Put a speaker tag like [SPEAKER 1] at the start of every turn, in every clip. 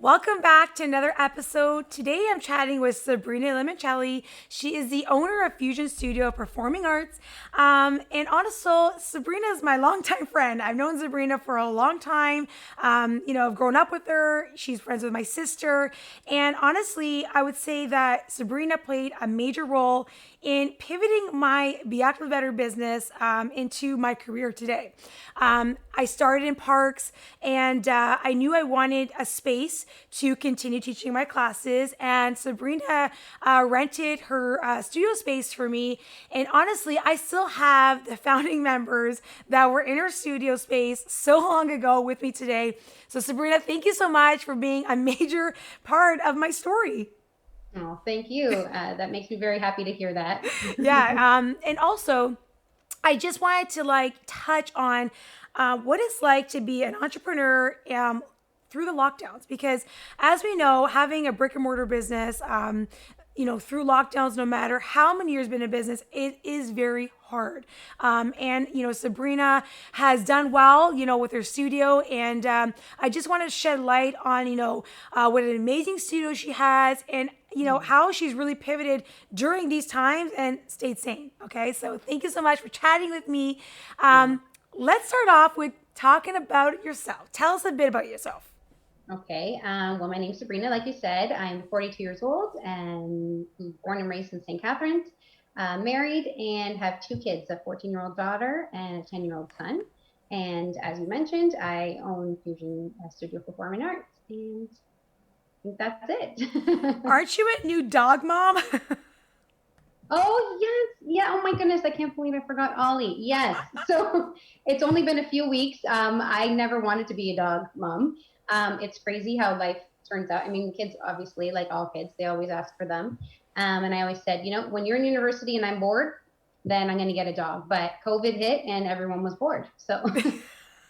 [SPEAKER 1] Welcome back to another episode. Today I'm chatting with Sabrina Limoncelli. She is the owner of Fusion Studio Performing Arts. And also, Sabrina is my longtime friend. I've known Sabrina for a long time. I've grown up with her. She's friends with my sister. And honestly, I would say that Sabrina played a major role in pivoting my Be Active Better business into my career today. I started in parks and I knew I wanted a space to continue teaching my classes. And Sabrina rented her studio space for me. And honestly, I still have the founding members that were in her studio space so long ago with me today. So Sabrina, thank you so much for being a major part of my story.
[SPEAKER 2] Oh, thank you. That makes me very happy to hear that.
[SPEAKER 1] Yeah. And also, I just wanted to touch on what it's like to be an entrepreneur through the lockdowns, because as we know, having a brick and mortar business, through lockdowns, no matter how many years been in business, it is very hard. Sabrina has done well, with her studio. And I just want to shed light on, what an amazing studio she has and, how she's really pivoted during these times and stayed sane. Okay. So thank you so much for chatting with me. Let's start off with talking about yourself. Tell us a bit about yourself.
[SPEAKER 2] Okay. Well, my name's Sabrina. Like you said, I'm 42 years old and born and raised in St. Catharines, married and have two kids, a 14-year-old daughter and a 10-year-old son. And as you mentioned, I own Fusion Studio Performing Arts, and I think that's it.
[SPEAKER 1] Aren't you a new dog mom?
[SPEAKER 2] Oh, yes. Yeah. Oh, my goodness. I can't believe I forgot Ollie. Yes. So it's only been a few weeks. I never wanted to be a dog mom. It's crazy how life turns out. I mean, kids, obviously, like all kids, they always ask for them. And I always said, when you're in university and I'm bored, then I'm going to get a dog. But COVID hit and everyone was bored. So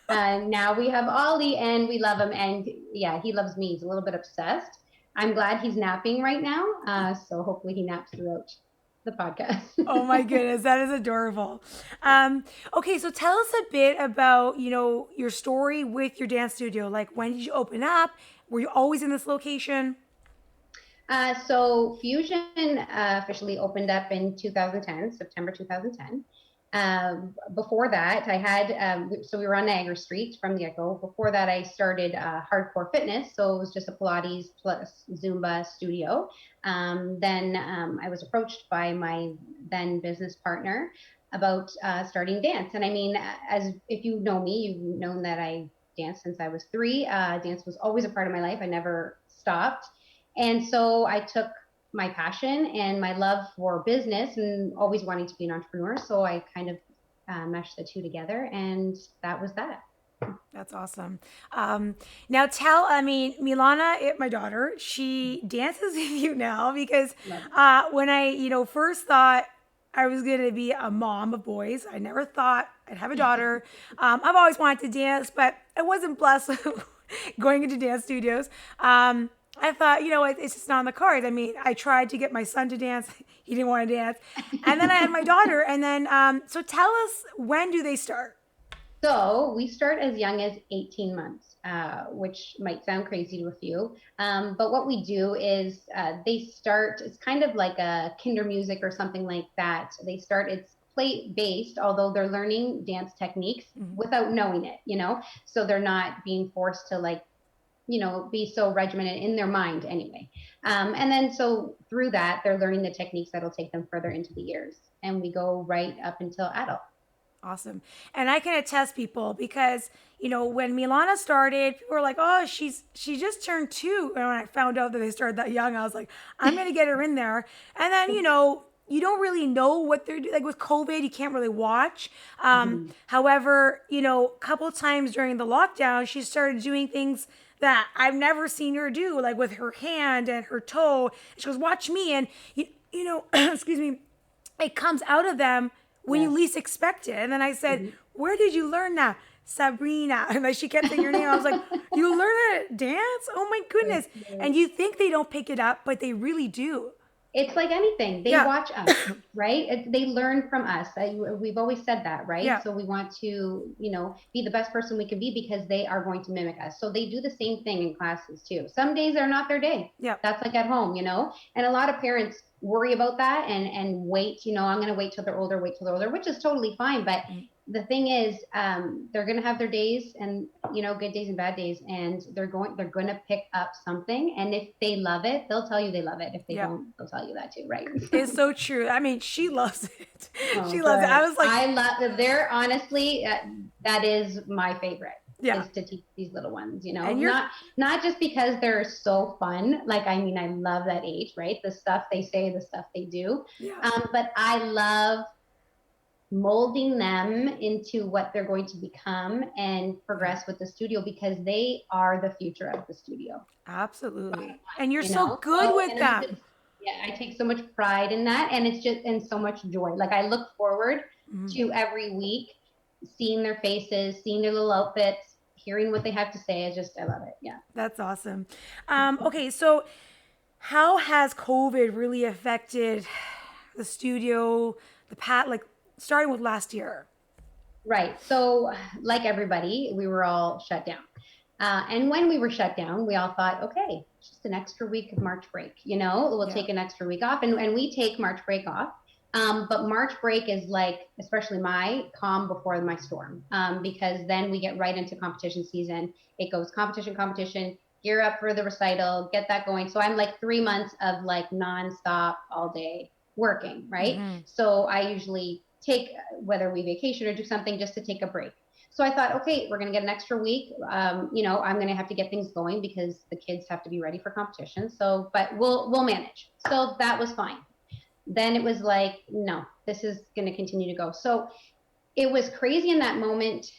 [SPEAKER 2] now we have Ollie and we love him. And yeah, he loves me. He's a little bit obsessed. I'm glad he's napping right now. So hopefully he naps throughout the podcast.
[SPEAKER 1] Oh my goodness, that is adorable. Okay, so tell us a bit about, your story with your dance studio. Like, when did you open up? Were you always in this location?
[SPEAKER 2] So Fusion officially opened up in 2010, September 2010. Before that, I had, so we were on Niagara Street from the get-go. Before that, I started hardcore fitness. So it was just a Pilates plus Zumba studio. Then I was approached by my then business partner about starting dance. And I mean, as if you know me, you've known that I danced since I was 3. Dance was always a part of my life. I never stopped. And so I took my passion and my love for business and always wanting to be an entrepreneur. So I kind of meshed the two together, and that was that.
[SPEAKER 1] That's awesome. Now Milana, my daughter, she dances with you now because when I, first thought I was going to be a mom of boys, I never thought I'd have a daughter. I've always wanted to dance, but I wasn't blessed with going into dance studios. I thought, it's just not on the cards. I mean, I tried to get my son to dance. He didn't want to dance. And then I had my daughter. And then, so tell us, when do they start?
[SPEAKER 2] So we start as young as 18 months, which might sound crazy to a few. But what we do is they start, it's kind of like a kinder music or something like that. It's play based, although they're learning dance techniques without knowing it, so they're not being forced to be so regimented in their mind anyway. And then so through that, they're learning the techniques that'll take them further into the years. And we go right up until adult.
[SPEAKER 1] Awesome. And I can attest, people, because, when Milana started, people were like, oh, she just turned 2. And when I found out that they started that young, I was like, I'm going to get her in there. And then, you don't really know what they're doing. Like with COVID, you can't really watch. However, a couple times during the lockdown, she started doing things that I've never seen her do, like with her hand and her toe. She goes, watch me. And, excuse me, it comes out of them when you least expect it. And then I said, where did you learn that? Sabrina. And like, she kept saying your name. I was like, you learn how to dance? Oh my goodness. And you think they don't pick it up, but they really do.
[SPEAKER 2] it's like anything. They watch us, right? They learn from us. We've always said that, right?
[SPEAKER 1] Yeah.
[SPEAKER 2] So we want to, be the best person we can be because they are going to mimic us. So they do the same thing in classes too. Some days are not their day.
[SPEAKER 1] Yeah.
[SPEAKER 2] That's like at home, and a lot of parents worry about that and wait, I'm going to wait till they're older, which is totally fine. But the thing is, they're going to have their days and, good days and bad days, and they're going to pick up something. And if they love it, they'll tell you they love it. If they don't, they'll tell you that too. Right.
[SPEAKER 1] It's so true. I mean, she loves it.
[SPEAKER 2] Oh,
[SPEAKER 1] she loves it. I was like,
[SPEAKER 2] I love, they're honestly, that is my favorite.
[SPEAKER 1] Yeah.
[SPEAKER 2] Is to teach these little ones,
[SPEAKER 1] And
[SPEAKER 2] not just because they're so fun. Like, I mean, I love that age, right? The stuff they say, the stuff they do.
[SPEAKER 1] Yeah.
[SPEAKER 2] But I love molding them into what they're going to become and progress with the studio, because they are the future of the studio.
[SPEAKER 1] Absolutely. And you're so good with them.
[SPEAKER 2] I take so much pride in that, and it's just, and so much joy. Like, I look forward to every week seeing their faces, seeing their little outfits, hearing what they have to say. I love it. Yeah.
[SPEAKER 1] That's awesome. Okay. So how has COVID really affected the studio, like starting with last year? Right.
[SPEAKER 2] So like everybody, we were all shut down. And when we were shut down, we all thought, okay, just an extra week of March break, we'll take an extra week off. And we take March break off. But March break is like, especially my calm before my storm, because then we get right into competition season. It goes competition, gear up for the recital, get that going. So I'm like 3 months of like nonstop all day working, right? So I usually take, whether we vacation or do something, just to take a break. So I thought, okay, we're going to get an extra week. I'm going to have to get things going because the kids have to be ready for competition. So, but we'll manage. So that was fine. Then it was like, no, this is going to continue to go. So it was crazy in that moment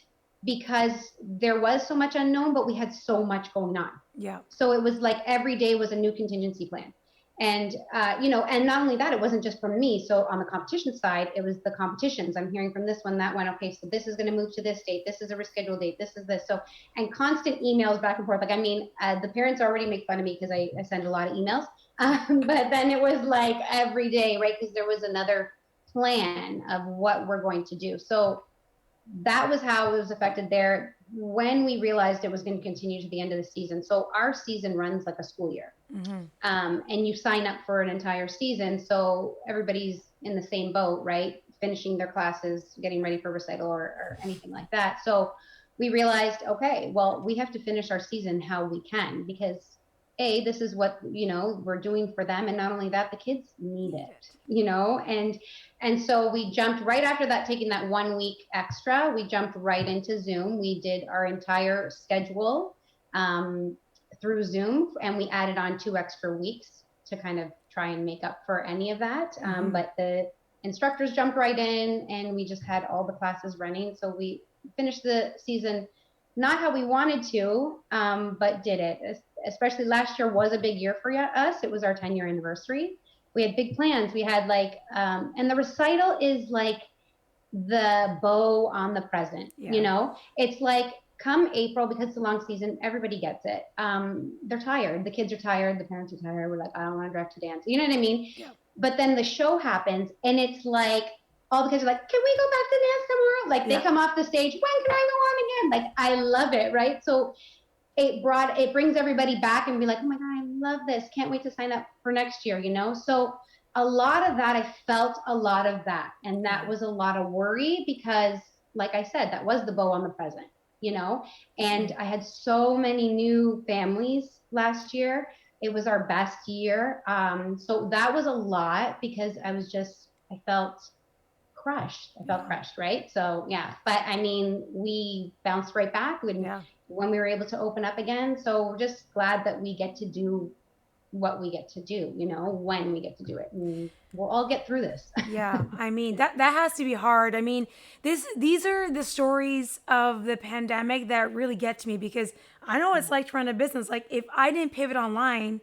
[SPEAKER 2] because there was so much unknown, but we had so much going on.
[SPEAKER 1] Yeah.
[SPEAKER 2] So it was like every day was a new contingency plan. And, and not only that, it wasn't just from me. So on the competition side, it was the competitions. I'm hearing from this one, that one. Okay, so this is going to move to this date. This is a rescheduled date. This is this. So, and constant emails back and forth. Like, I mean, the parents already make fun of me because I send a lot of emails. But then it was like every day, right? Because there was another plan of what we're going to do. So that was how it was affected there when we realized it was going to continue to the end of the season. So our season runs like a school year. And you sign up for an entire season. So everybody's in the same boat, right? Finishing their classes, getting ready for recital or anything like that. So we realized, okay, well, we have to finish our season how we can, because this is what, we're doing for them. And not only that, the kids need it, and so we jumped right after that, taking that 1 week extra, we jumped right into Zoom. We did our entire schedule through Zoom, and we added on 2 extra weeks to kind of try and make up for any of that. But the instructors jumped right in, and we just had all the classes running. So we finished the season not how we wanted to, but did it. Especially last year was a big year for us. It was our 10-year anniversary. We had big plans. We had like, and the recital is like the bow on the present, It's like come April, because it's a long season, everybody gets it. They're tired. The kids are tired. The parents are tired. We're like, I don't want to drive to dance. You know what I mean? Yeah. But then the show happens, and it's like, all the kids are like, can we go back to dance tomorrow? Like, they come off the stage, when can I go on again? Like, I love it, right? So it brings everybody back and be like, oh my God, I love this. Can't wait to sign up for next year, So a lot of that, I felt a lot of that. And that was a lot of worry because, like I said, that was the bow on the present, And I had so many new families last year. It was our best year. So that was a lot because I felt crushed. Crushed, right? So yeah, but I mean, we bounced right back when we were able to open up again. So we're just glad that we get to do what we get to do, when we get to do it, and we'll all get through this.
[SPEAKER 1] Yeah, I mean that has to be hard. I mean, these are the stories of the pandemic that really get to me, because I know what it's like to run a business. Like, if I didn't pivot online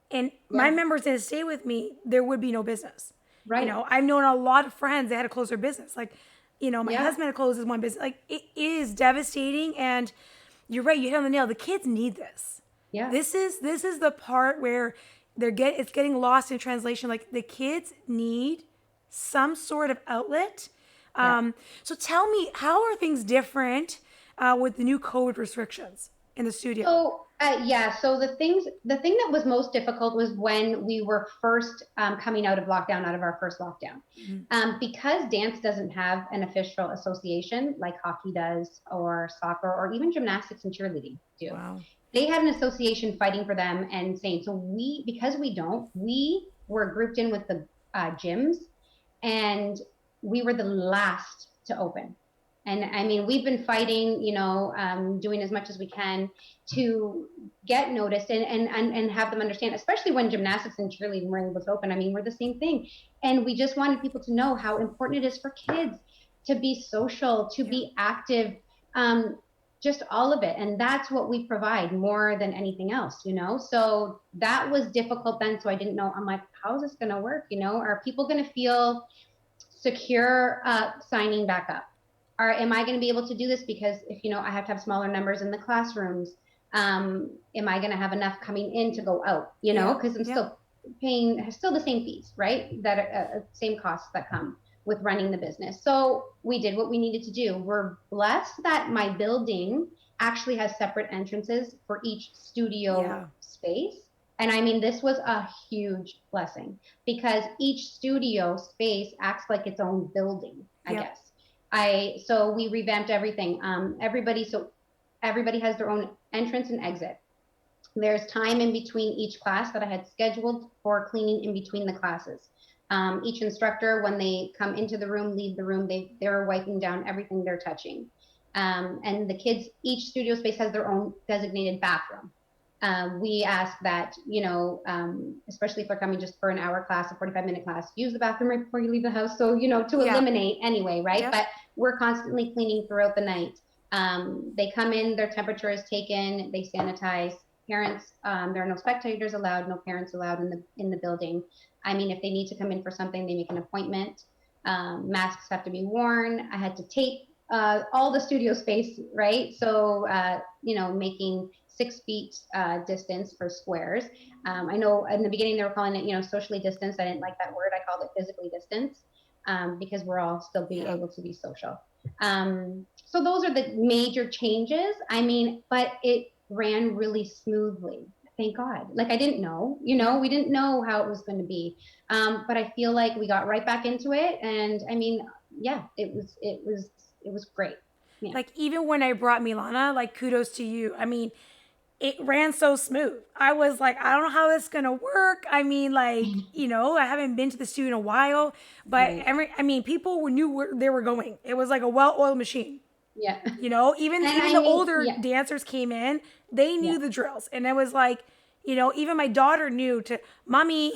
[SPEAKER 1] and my members didn't stay with me, there would be no business. Right. I've known a lot of friends that had to close their business. Like, my husband had to close his one business. Like, it is devastating. And you're right. You hit on the nail. The kids need this. Yeah. This is the part where it's getting lost in translation. Like the kids need some sort of outlet.
[SPEAKER 2] Yeah.
[SPEAKER 1] So tell me, how are things different with the new COVID restrictions in the studio?
[SPEAKER 2] So yeah, so the thing that was most difficult was when we were first coming out of lockdown, out of our first lockdown, because dance doesn't have an official association like hockey does, or soccer, or even gymnastics and cheerleading do.
[SPEAKER 1] Wow.
[SPEAKER 2] They had an association fighting for them and saying, so because we don't, we were grouped in with the gyms, and we were the last to open. And I mean, we've been fighting, doing as much as we can to get noticed and have them understand, especially when gymnastics and cheerleading were able to open. I mean, we're the same thing. And we just wanted people to know how important it is for kids to be social, to be active, just all of it. And that's what we provide more than anything else, So that was difficult then. So I didn't know, I'm like, how is this going to work? Are people going to feel secure signing back up? Or am I going to be able to do this? Because if, I have to have smaller numbers in the classrooms, am I going to have enough coming in to go out, because I'm still paying the same fees, right? That same costs that come with running the business. So we did what we needed to do. We're blessed that my building actually has separate entrances for each studio space. And I mean, this was a huge blessing because each studio space acts like its own building, I guess. So we revamped everything. Everybody has their own entrance and exit. There's time in between each class that I had scheduled for cleaning in between the classes. Each instructor, when they come into the room, leave the room, they're wiping down everything they're touching. And the kids, each studio space has their own designated bathroom. We ask that, especially if they're coming just for an hour class, a 45-minute class, use the bathroom right before you leave the house. So, to eliminate anyway, right? Yep. But we're constantly cleaning throughout the night. They come in, their temperature is taken, they sanitize. Parents, there are no spectators allowed, no parents allowed in the building. I mean, if they need to come in for something, they make an appointment. Masks have to be worn. I had to tape all the studio space, right? So, making 6 feet distance for squares. I know in the beginning they were calling it, socially distanced. I didn't like that word. I called it physically distanced because we're all still being able to be social. So those are the major changes. I mean, but it ran really smoothly. Thank God. Like I didn't know, we didn't know how it was going to be. But I feel like we got right back into it. And I mean, yeah, it was great. Yeah.
[SPEAKER 1] Like even when I brought Milana, like kudos to you. I mean, it ran so smooth. I was like, I don't know how this is gonna work. I mean, like, I haven't been to the studio in a while, but people knew where they were going. It was like a well-oiled machine.
[SPEAKER 2] Yeah.
[SPEAKER 1] Even the older dancers came in, they knew the drills. And it was like, even my daughter knew to, mommy,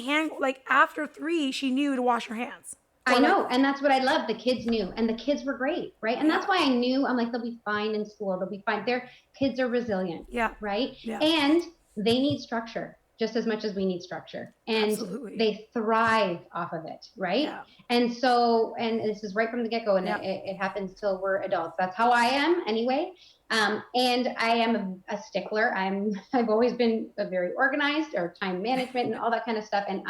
[SPEAKER 1] after 3, she knew to wash her hands.
[SPEAKER 2] I know. And that's what I love. The kids knew, and the kids were great. Right. And that's why I knew, I'm like, they'll be fine in school. They'll be fine. Their kids are resilient. Yeah. Right. Yeah. And they need structure just as much as we need structure. And they thrive off of it. Right. Yeah. And so, and this is right from the get-go, and it happens till we're adults. That's how I am anyway. And I am a stickler. I've always been a very organized, or time management and all that kind of stuff. And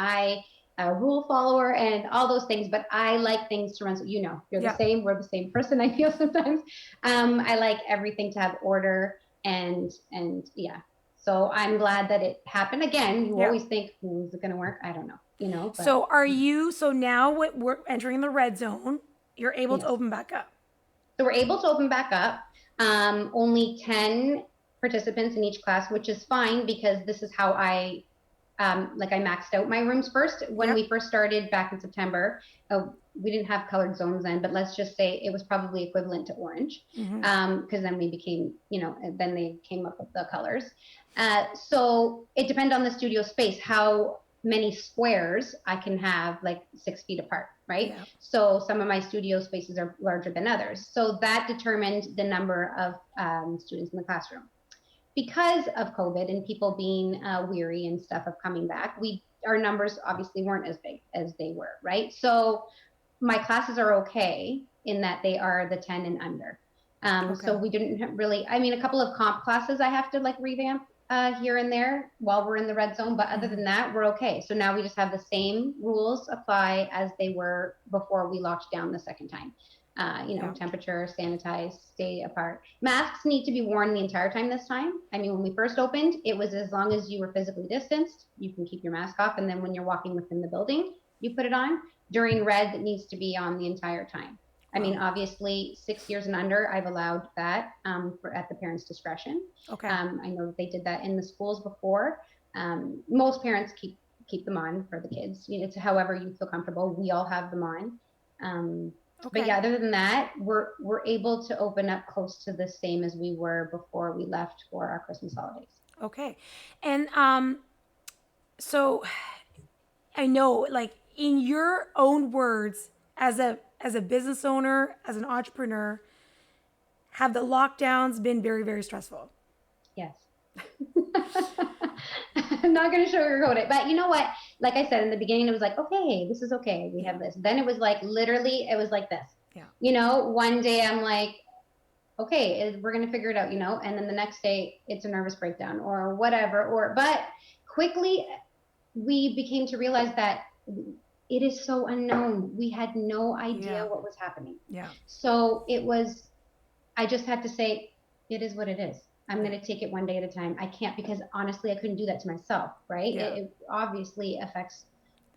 [SPEAKER 2] a rule follower and all those things, but I like things to run. So, you're the same. We're the same person. I feel sometimes. I like everything to have order and yeah. So I'm glad that it happened. Again, you always think, is it going to work? I don't know. But,
[SPEAKER 1] so now we're entering the red zone. You're able to open back up.
[SPEAKER 2] So we're able to open back up. Only 10 participants in each class, which is fine because this is how I maxed out my rooms first. When we first started back in September, we didn't have colored zones then, but let's just say it was probably equivalent to orange. Because then we became, then they came up with the colors. So it depends on the studio space, how many squares I can have, like 6 feet apart, right? Yeah. So some of my studio spaces are larger than others. So that determined the number of students in the classroom. Because of COVID and people being weary and stuff of coming back, our numbers obviously weren't as big as they were, right? So my classes are okay in that they are the 10 and under. So we didn't really, a couple of comp classes I have to revamp here and there while we're in the red zone, but other than that, we're okay. So now we just have the same rules apply as they were before we locked down the second time. Temperature, sanitize, stay apart. Masks need to be worn the entire time this time. I mean, when we first opened, it was as long as you were physically distanced, you can keep your mask off. And then when you're walking within the building, you put it on. During red, it needs to be on the entire time. I mean, obviously, 6 years and under, I've allowed that at the parents' discretion.
[SPEAKER 1] Okay.
[SPEAKER 2] I know that they did that in the schools before. Most parents keep them on for the kids. It's however you feel comfortable. We all have them on. But yeah, other than that, we're able to open up close to the same as we were before we left for our Christmas holidays.
[SPEAKER 1] Okay. And so I know, like, in your own words, as a business owner, as an entrepreneur, have the lockdowns been very, very stressful?
[SPEAKER 2] Yes. I'm not going to sugarcoat it, but you know what? Like I said in the beginning, it was like, okay, this is okay. We have this. Then it was like, literally, it was like this. Yeah. One day I'm like, okay, we're going to figure it out, and then the next day it's a nervous breakdown or whatever. But quickly we became to realize that it is so unknown. We had no idea what was happening.
[SPEAKER 1] Yeah.
[SPEAKER 2] So I just had to say, it is what it is. I'm going to take it one day at a time. I can't, because honestly, I couldn't do that to myself, right? Yeah. It obviously affects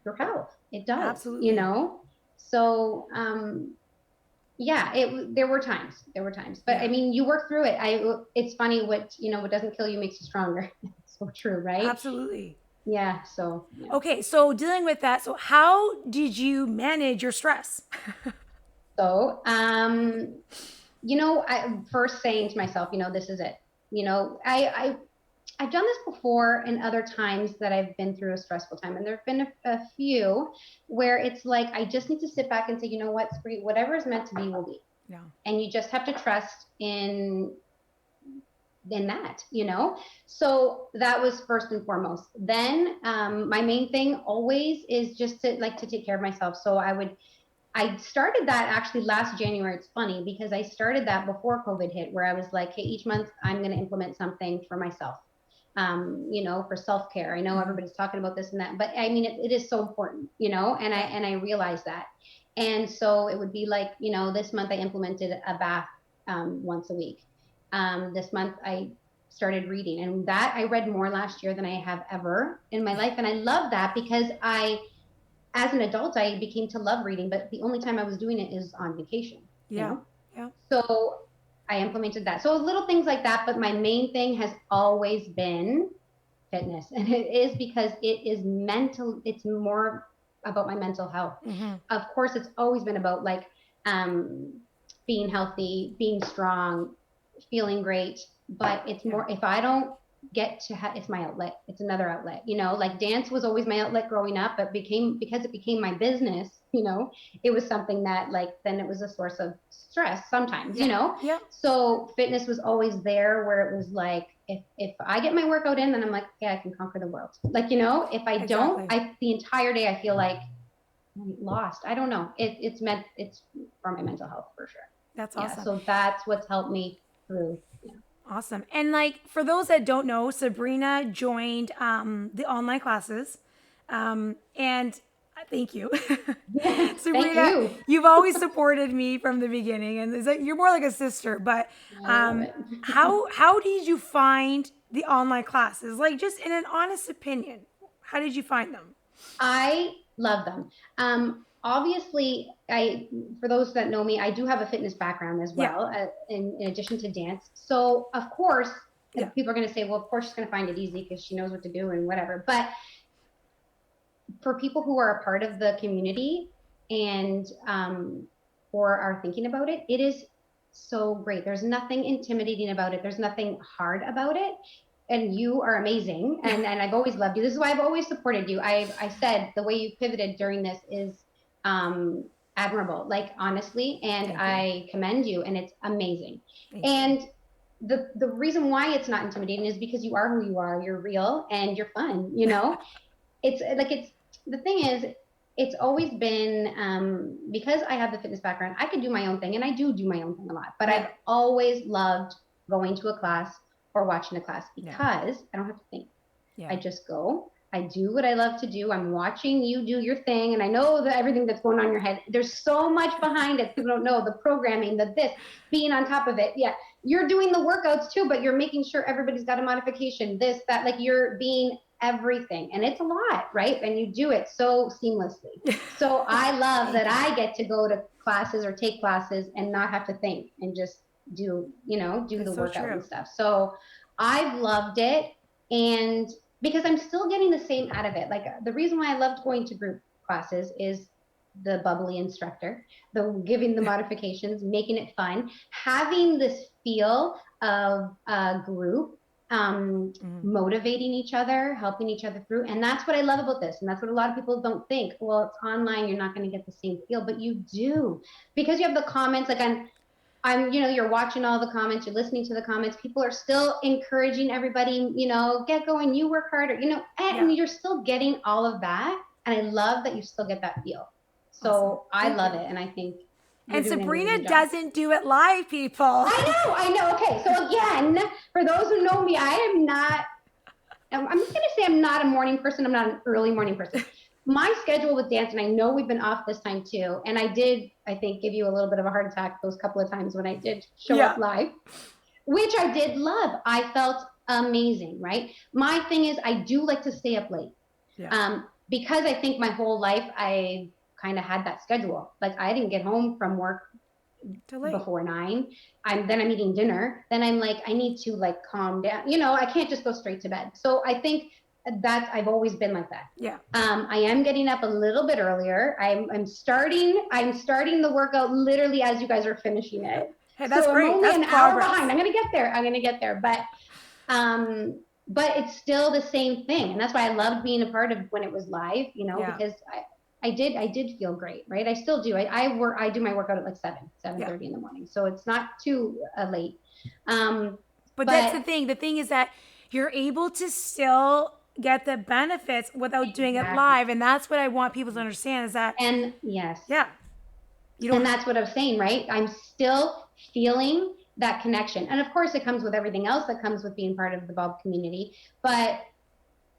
[SPEAKER 2] your health. It does.
[SPEAKER 1] Absolutely.
[SPEAKER 2] So, there were times, but I mean, you work through it. It's funny what doesn't kill you makes you stronger. It's so true, right?
[SPEAKER 1] Absolutely.
[SPEAKER 2] Yeah. So. Yeah.
[SPEAKER 1] Okay. So dealing with that, so how did you manage your stress?
[SPEAKER 2] So, I first saying to myself, this is it. I've done this before in other times that I've been through a stressful time. And there've been a few where it's like, I just need to sit back and say, you know what, Spree, whatever is meant to be will be.
[SPEAKER 1] Yeah.
[SPEAKER 2] And you just have to trust in that, So that was first and foremost. Then my main thing always is just to take care of myself. So I started that actually last January. It's funny because I started that before COVID hit, where I was like, hey, each month I'm going to implement something for myself, for self-care. I know everybody's talking about this and that, but I mean, it is so important, and I realized that. And so it would be like, this month I implemented a bath once a week. This month I started reading, and that I read more last year than I have ever in my life. And I love that because as an adult, I became to love reading, but the only time I was doing it is on vacation.
[SPEAKER 1] Yeah.
[SPEAKER 2] Yeah. So I implemented that. So little things like that, but my main thing has always been fitness. And it is because it is mental. It's more about my mental health. Mm-hmm. Of course, it's always been about being healthy, being strong, feeling great, but it's more, if I don't get to it's my outlet. It's another outlet, dance was always my outlet growing up, but because it became my business, it was something that then it was a source of stress sometimes,
[SPEAKER 1] Yeah.
[SPEAKER 2] So fitness was always there, where it was like, if I get my workout in, then I'm like, yeah, I can conquer the world. If I don't, the entire day I feel like I'm lost. I don't know. It's for my mental health for sure.
[SPEAKER 1] That's awesome.
[SPEAKER 2] Yeah, so that's what's helped me through. Yeah.
[SPEAKER 1] Awesome. And for those that don't know, Sabrina joined the online classes. And thank you. Sabrina,
[SPEAKER 2] thank you.
[SPEAKER 1] You've always supported me from the beginning, and you're more like a sister. But how did you find the online classes? Just in an honest opinion, how did you find them?
[SPEAKER 2] I love them. Obviously, for those that know me, I do have a fitness background as well, in addition to dance. So, of course, people are going to say, well, of course, she's going to find it easy because she knows what to do and whatever. But for people who are a part of the community and or are thinking about it, it is so great. There's nothing intimidating about it. There's nothing hard about it. And you are amazing. And I've always loved you. This is why I've always supported you. I said the way you pivoted during this is admirable, honestly, and I commend you, and it's amazing. And the reason why it's not intimidating is because you are who you are. You're real and you're fun, the thing is, it's always been because I have the fitness background, I could do my own thing, and I do my own thing a lot, but I've always loved going to a class or watching a class
[SPEAKER 1] Yeah.
[SPEAKER 2] because I don't have to think.
[SPEAKER 1] Yeah.
[SPEAKER 2] I just go. I do what I love to do. I'm watching you do your thing. And I know that everything that's going on in your head, there's so much behind it. People don't know the programming, the this, being on top of it. Yeah. You're doing the workouts too, but you're making sure everybody's got a modification, this, that, like you're being everything. And it's a lot, right? And you do it so seamlessly. So I love that I get to go to classes or take classes and not have to think and just do, do
[SPEAKER 1] That's
[SPEAKER 2] the
[SPEAKER 1] so
[SPEAKER 2] workout
[SPEAKER 1] true.
[SPEAKER 2] and stuff. So I've loved it. And because I'm still getting the same out of it. Like the reason why I loved going to group classes is the bubbly instructor, the giving the modifications, making it fun, having this feel of a group, motivating each other, helping each other through. And that's what I love about this. And that's what a lot of people don't think. Well, it's online, you're not going to get the same feel, but you do, because you have the comments. Like you're watching all the comments, you're listening to the comments. People are still encouraging everybody, get going, you work harder, and you're still getting all of that. And I love that you still get that feel. So awesome. I love it. And I think
[SPEAKER 1] and Sabrina doesn't do it live, people.
[SPEAKER 2] I know. Okay. So again, for those who know me, I'm just going to say I'm not a morning person. I'm not an early morning person. My schedule with dance, and I know we've been off this time too, and I did, I think, give you a little bit of a heart attack those couple of times when I did show up live, which I did love. I felt amazing, right? My thing is I do like to stay up late because I think my whole life I kind of had that schedule. Like I didn't get home from work before 9. I'm eating dinner. Then I'm like, I need to like calm down. I can't just go straight to bed. So I think that I've always been like that.
[SPEAKER 1] Yeah.
[SPEAKER 2] I am getting up a little bit earlier. I'm starting the workout literally as you guys are finishing it.
[SPEAKER 1] Hey, that's
[SPEAKER 2] so
[SPEAKER 1] great.
[SPEAKER 2] I'm only
[SPEAKER 1] that's
[SPEAKER 2] an
[SPEAKER 1] progress.
[SPEAKER 2] hour behind. I'm gonna get there. But it's still the same thing. And that's why I loved being a part of when it was live, because I did feel great, right? I still do. I do my workout at like 7:30 in the morning. So it's not too late.
[SPEAKER 1] But that's the thing. The thing is that you're able to still get the benefits without doing it live. And that's what I want people to understand is that.
[SPEAKER 2] And yes.
[SPEAKER 1] Yeah.
[SPEAKER 2] And that's what I was saying, right? I'm still feeling that connection. And of course it comes with everything else that comes with being part of the Bob community. But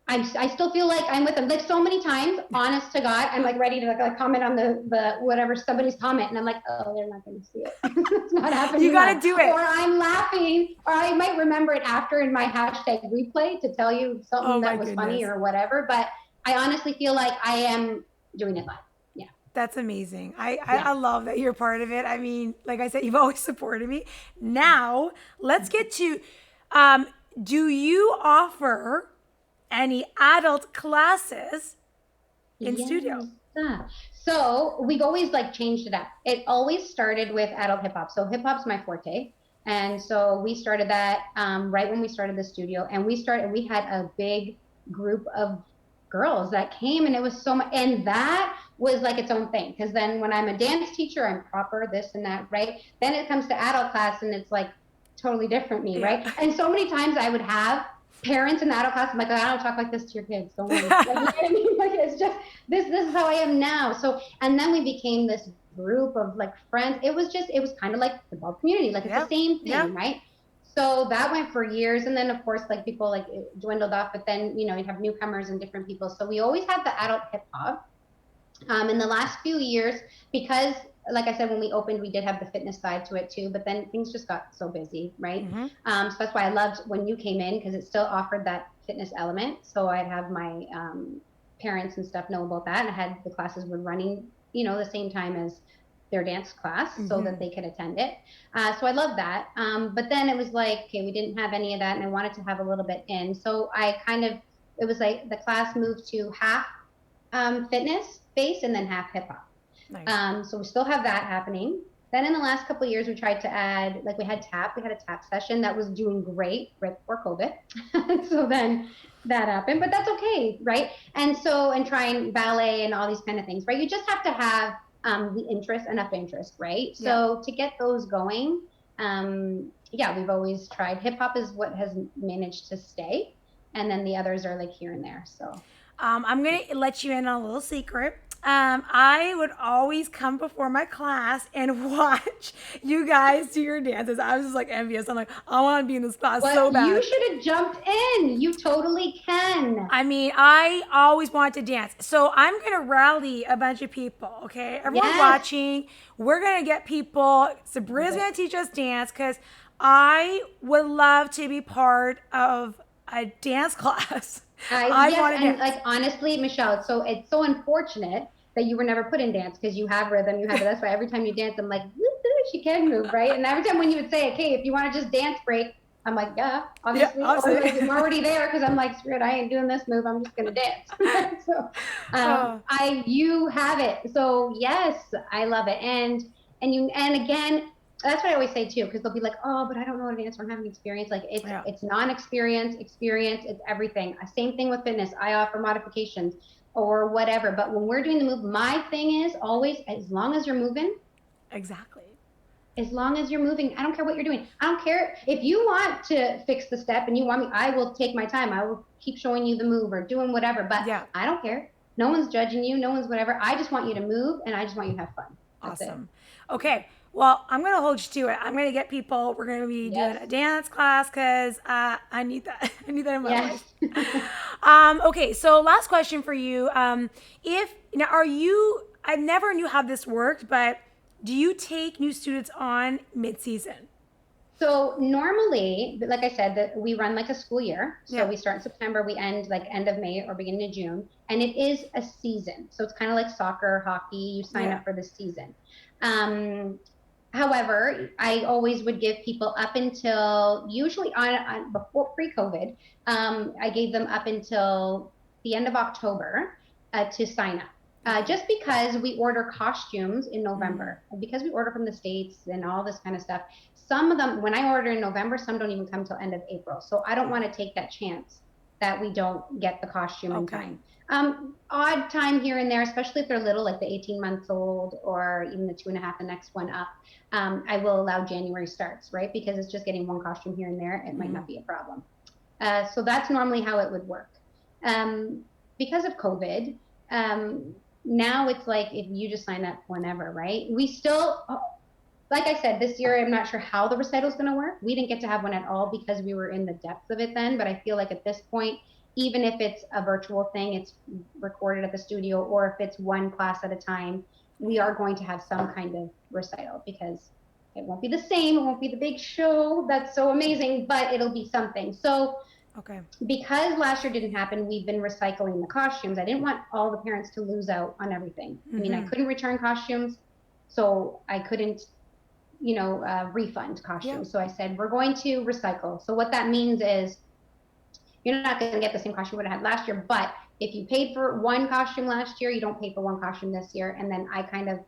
[SPEAKER 2] I still feel like I'm with them. Like so many times, honest to God, I'm like ready to like comment on the whatever somebody's comment, and I'm like, oh, they're not going to see it. It's not happening.
[SPEAKER 1] You got to do it.
[SPEAKER 2] Or I'm laughing, or I might remember it after in my hashtag replay to tell you something that was funny or whatever. But I honestly feel like I am doing it live. Yeah,
[SPEAKER 1] that's amazing. I love that you're part of it. I mean, like I said, you've always supported me. Now let's get to, do you offer any adult classes in studio?
[SPEAKER 2] So we've always like changed it up. It always started with adult hip hop. So hip hop's my forte. And so we started that right when we started the studio, and we had a big group of girls that came, and it was so much, and that was like its own thing. Because then when I'm a dance teacher, I'm proper this and that, right? Then it comes to adult class and it's like totally different me, right? And so many times I would have parents in the adult class, I'm like, I don't talk like this to your kids. Don't worry. Like, you know what I mean? Like, it's just, this is how I am now. So, and then we became this group of like friends. It was kind of like the Bob community. Like it's the same thing, right? So that went for years. And then of course, like people like it dwindled off, but then, you'd have newcomers and different people. So we always had the adult hip hop. In the last few years, because like I said, when we opened, we did have the fitness side to it too, but then things just got so busy, right? So that's why I loved when you came in, because it still offered that fitness element. So I'd have my parents and stuff know about that, and I had the classes were running, the same time as their dance class, so that they could attend it. So I love that. But then it was like, okay, we didn't have any of that, and I wanted to have a little bit in. So it was like the class moved to half fitness based and then half hip hop. Nice. So we still have that happening. Then in the last couple of years, we tried to add, like we had a tap session that was doing great right before COVID. So then that happened, but that's okay, right? And trying ballet and all these kind of things, right? You just have to have enough interest, right? Yeah. So to get those going, we've always tried. Hip hop is what has managed to stay. And then the others are like here and there, so.
[SPEAKER 1] I'm going to let you in on a little secret. I would always come before my class and watch you guys do your dances. I was just like envious. I'm like, I want to be in this class so
[SPEAKER 2] Well, you
[SPEAKER 1] bad.
[SPEAKER 2] should have jumped in. You totally can.
[SPEAKER 1] I mean, I always wanted to dance. So I'm going to rally a bunch of people, okay? Everyone
[SPEAKER 2] Yes.
[SPEAKER 1] watching, we're going to get people. Sabrina's
[SPEAKER 2] Okay.
[SPEAKER 1] going to teach us dance because I would love to be part of a dance class. I
[SPEAKER 2] Yes,
[SPEAKER 1] want to
[SPEAKER 2] and
[SPEAKER 1] dance.
[SPEAKER 2] like honestly, Michelle, it's so unfortunate that you were never put in dance because you have rhythm, you have it. That's why every time you dance, I'm like, woo-hoo, she can move, right? And every time when you would say, okay, if you want to just dance break, I'm like, yeah,
[SPEAKER 1] Yeah,
[SPEAKER 2] obviously. Or like
[SPEAKER 1] obviously.
[SPEAKER 2] I'm already there because I'm like, screw it, I ain't doing this move. I'm just gonna dance. So,
[SPEAKER 1] Oh,
[SPEAKER 2] you have it. So yes, I love it. And again, that's what I always say too, because they'll be like, oh, but I don't know what to dance. I don't have any experience. Like
[SPEAKER 1] yeah.
[SPEAKER 2] it's non-experience, experience. It's everything. Same thing with fitness. I offer modifications or whatever. But when we're doing the move, my thing is always as long as you're moving,
[SPEAKER 1] Exactly.
[SPEAKER 2] as long as you're moving, I don't care what you're doing. I don't care if you want to fix the step and you want me, I will take my time. I will keep showing you the move or doing whatever, but
[SPEAKER 1] Yeah.
[SPEAKER 2] I don't care. No one's judging you. No one's whatever. I just want you to move and I just want you to have fun. That's it.
[SPEAKER 1] Awesome. Okay. Well, I'm going to hold you to it. I'm going to get people. We're going to be doing
[SPEAKER 2] Yes.
[SPEAKER 1] a dance class because I need that. I need that in my
[SPEAKER 2] Yes.
[SPEAKER 1] life. Okay. So last question for you. If now are you, I never knew how this worked, but do you take new students on mid-season?
[SPEAKER 2] So normally, like I said, that we run like a school year. So
[SPEAKER 1] Yeah.
[SPEAKER 2] we start in September, we end like end of May or beginning of June, and it is a season. So it's kind of like soccer, hockey. You sign
[SPEAKER 1] Yeah.
[SPEAKER 2] up for the season. Um, However, I always would give people up until usually on before pre-COVID. I gave them up until the end of October to sign up. Just because we order costumes in November, because we order from the States and all this kind of stuff, some of them, when I order in November, some don't even come till end of April. So I don't want to take that chance that we don't get the costume in
[SPEAKER 1] Okay.
[SPEAKER 2] time. Odd time here and there, especially if they're little, like the 18 months old or even the 2.5, the next one up. I will allow January starts, right? Because it's just getting one costume here and there. It might not be a problem. So that's normally how it would work. Because of COVID, now it's like if you just sign up whenever, right? We still, like I said, this year, I'm not sure how the recital is going to work. We didn't get to have one at all because we were in the depths of it then. But I feel like at this point, even if it's a virtual thing, it's recorded at the studio, or if it's one class at a time, we are going to have some kind of recital because it won't be the same. It won't be the big show that's so amazing, but it'll be something. So
[SPEAKER 1] Okay.
[SPEAKER 2] because last year didn't happen, we've been recycling the costumes. I didn't want all the parents to lose out on everything. I mean, I couldn't return costumes, so I couldn't, refund costumes. So I said, we're going to recycle. So what that means is you're not going to get the same costume you would have had last year, but if you paid for one costume last year, you don't pay for one costume this year. And then I kind of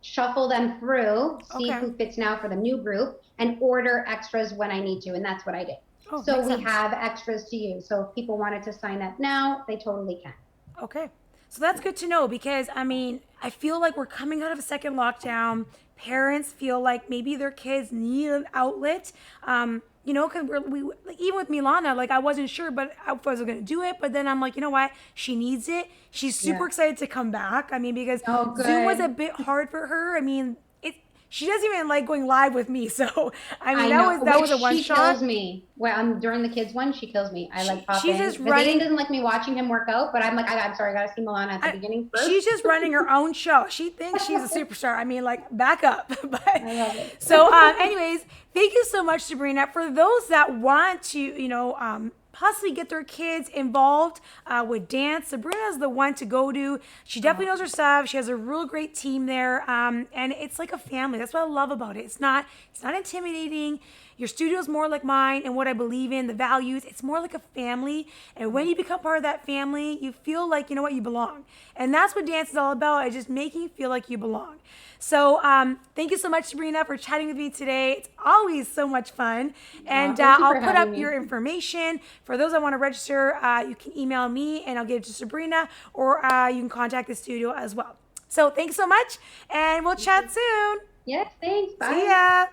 [SPEAKER 2] shuffle them through, see
[SPEAKER 1] Okay.
[SPEAKER 2] who fits now for the new group, and order extras when I need to. And that's what I did.
[SPEAKER 1] Oh,
[SPEAKER 2] So
[SPEAKER 1] makes
[SPEAKER 2] we
[SPEAKER 1] sense.
[SPEAKER 2] have extras to use. So if people wanted to sign up now, they totally can.
[SPEAKER 1] Okay. So that's good to know because I mean, I feel like we're coming out of a second lockdown. Parents feel like maybe their kids need an outlet. Because we like, even with Milana, like I wasn't sure, but I wasn't gonna do it. But then I'm like, you know what? She needs it. She's super excited to come back. I mean, because
[SPEAKER 2] Oh,
[SPEAKER 1] Zoom was a
[SPEAKER 2] good.
[SPEAKER 1] bit hard for her. I mean, she doesn't even like going live with me. So I mean,
[SPEAKER 2] I
[SPEAKER 1] that
[SPEAKER 2] know,
[SPEAKER 1] was that
[SPEAKER 2] which
[SPEAKER 1] was a one
[SPEAKER 2] she kills
[SPEAKER 1] shot.
[SPEAKER 2] me. Well, during the kids one, she kills me. I like pop
[SPEAKER 1] She's
[SPEAKER 2] in
[SPEAKER 1] just
[SPEAKER 2] because Aiden
[SPEAKER 1] running.
[SPEAKER 2] doesn't like me watching him work out. But I'm like, I'm sorry, I gotta see Milana at the beginning first.
[SPEAKER 1] She's just running her own show. She thinks she's a superstar. I mean, like, back up. But
[SPEAKER 2] I love it.
[SPEAKER 1] so, anyways, thank you so much, Sabrina. For those that want to, possibly get their kids involved with dance, Sabrina's the one to go to. She definitely knows her stuff. She has a real great team there, and it's like a family. That's what I love about it. It's not intimidating. Your studio is more like mine and what I believe in, the values. It's more like a family. And when you become part of that family, you feel like, you know what, you belong. And that's what dance is all about, is just making you feel like you belong. So thank you so much, Sabrina, for chatting with me today. It's always so much fun. And
[SPEAKER 2] Thank you
[SPEAKER 1] I'll
[SPEAKER 2] for
[SPEAKER 1] put
[SPEAKER 2] having
[SPEAKER 1] up
[SPEAKER 2] me.
[SPEAKER 1] your information. For those that want to register, you can email me and I'll give it to Sabrina, or you can contact the studio as well. So thanks so much, and we'll chat soon.
[SPEAKER 2] Yes, thanks. Bye.
[SPEAKER 1] See ya.